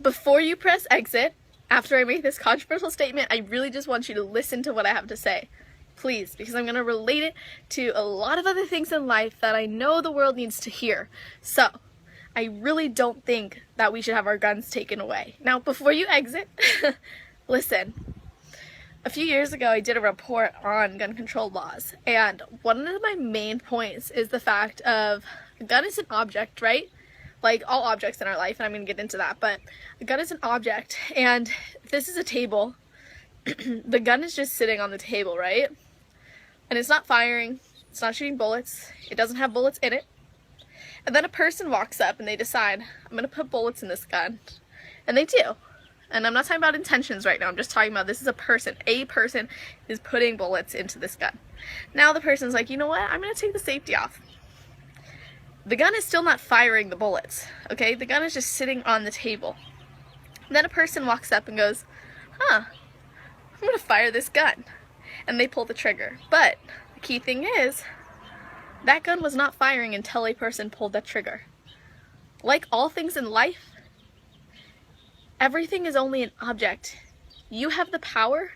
Before you press exit, after I make this controversial statement, I really just want you to listen to what I have to say. Please, because I'm going to relate it to a lot of other things in life that I know the world needs to hear. So, I really don't think that we should have our guns taken away. Now, before you exit, listen. A few years ago, I did a report on gun control laws, and one of my main points is the fact of a gun is an object, right? Like all objects in our life, and I'm going to get into that, but a gun is an object, and if this is a table, the gun is just sitting on the table, right? And it's not firing, it's not shooting bullets, it doesn't have bullets in it. And then a person walks up and they decide, I'm going to put bullets in this gun. And they do. And I'm not talking about intentions right now, I'm just talking about this is a person. A person is putting bullets into this gun. Now the person's like, you know what, I'm going to take the safety off. The gun is still not firing the bullets, okay? The gun is just sitting on the table. And then a person walks up and goes, I'm going to fire this gun. And they pull the trigger. But the key thing is, that gun was not firing until a person pulled that trigger. Like all things in life, everything is only an object. You have the power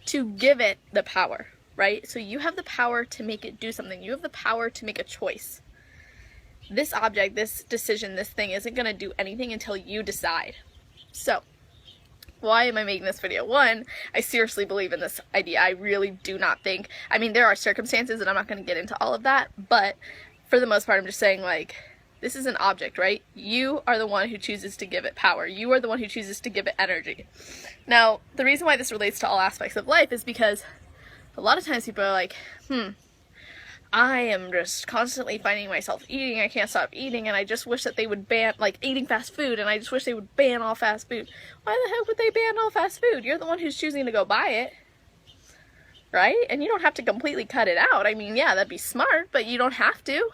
to give it the power, right? So you have the power to make it do something. You have the power to make a choice. This object, this decision, this thing isn't going to do anything until you decide. So, why am I making this video? One, I seriously believe in this idea. I really do not think, I mean, there are circumstances and I'm not going to get into all of that, but for the most part, I'm just saying, like, this is an object, right? You are the one who chooses to give it power. You are the one who chooses to give it energy. Now, the reason why this relates to all aspects of life is because a lot of times people are like, I am just constantly finding myself eating, I can't stop eating, and I just wish that they would ban, like, eating fast food, and I just wish they would ban all fast food. Why the heck would they ban all fast food? You're the one who's choosing to go buy it, right? And you don't have to completely cut it out. I mean, yeah, that'd be smart, but you don't have to.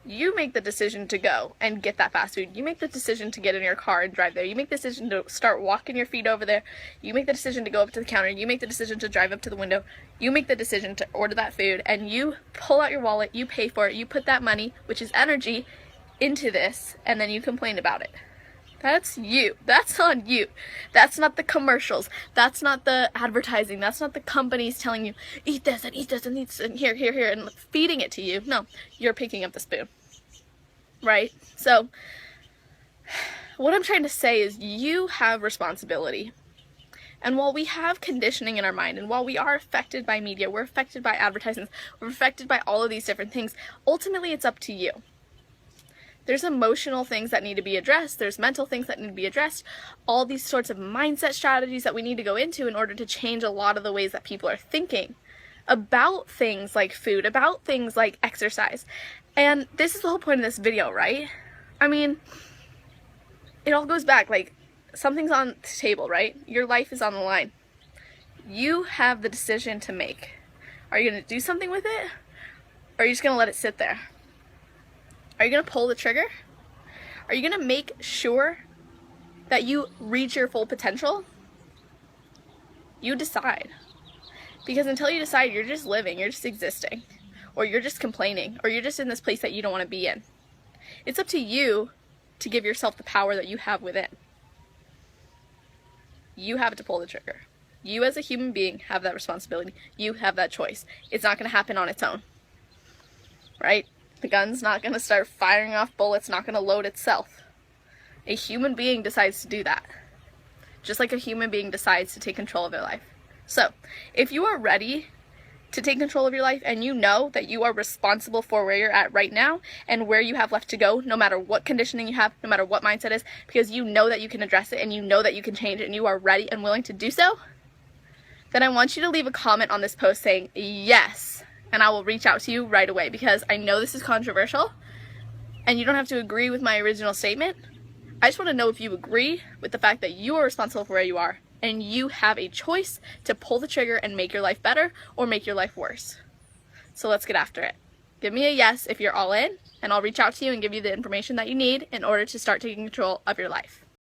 You make the decision to go and get that fast food. You make the decision to get in your car and drive there. You make the decision to start walking your feet over there. You make the decision to go up to the counter. You make the decision to drive up to the window. You make the decision to order that food, and you pull out your wallet, you pay for it, you put that money, which is energy, into this, and then you complain about it. That's you. That's on you. That's not the commercials. That's not the advertising. That's not the companies telling you, eat this and eat this and eat this and here, and feeding it to you. No, you're picking up the spoon. Right? So, what I'm trying to say is you have responsibility. And while we have conditioning in our mind, and while we are affected by media, we're affected by advertisements, we're affected by all of these different things, ultimately it's up to you. There's emotional things that need to be addressed, there's mental things that need to be addressed, all these sorts of mindset strategies that we need to go into in order to change a lot of the ways that people are thinking about things like food, about things like exercise. And this is the whole point of this video, right? I mean, it all goes back, like, something's on the table, right? Your life is on the line. You have the decision to make. Are you going to do something with it? Or are you just going to let it sit there? Are you going to pull the trigger? Are you going to make sure that you reach your full potential? You decide. Because until you decide, you're just living, you're just existing. Or you're just complaining. Or you're just in this place that you don't want to be in. It's up to you to give yourself the power that you have within. You have to pull the trigger. You as a human being have that responsibility. You have that choice. It's not going to happen on its own. Right? The gun's not going to start firing off bullets, not going to load itself. A human being decides to do that. Just like a human being decides to take control of their life. So, if you are ready to take control of your life and you know that you are responsible for where you're at right now and where you have left to go, no matter what conditioning you have, no matter what mindset is, because you know that you can address it and you know that you can change it and you are ready and willing to do so, then I want you to leave a comment on this post saying yes, and I will reach out to you right away, because I know this is controversial and you don't have to agree with my original statement. I just want to know if you agree with the fact that you are responsible for where you are and you have a choice to pull the trigger and make your life better or make your life worse. So let's get after it. Give me a yes if you're all in, and I'll reach out to you and give you the information that you need in order to start taking control of your life.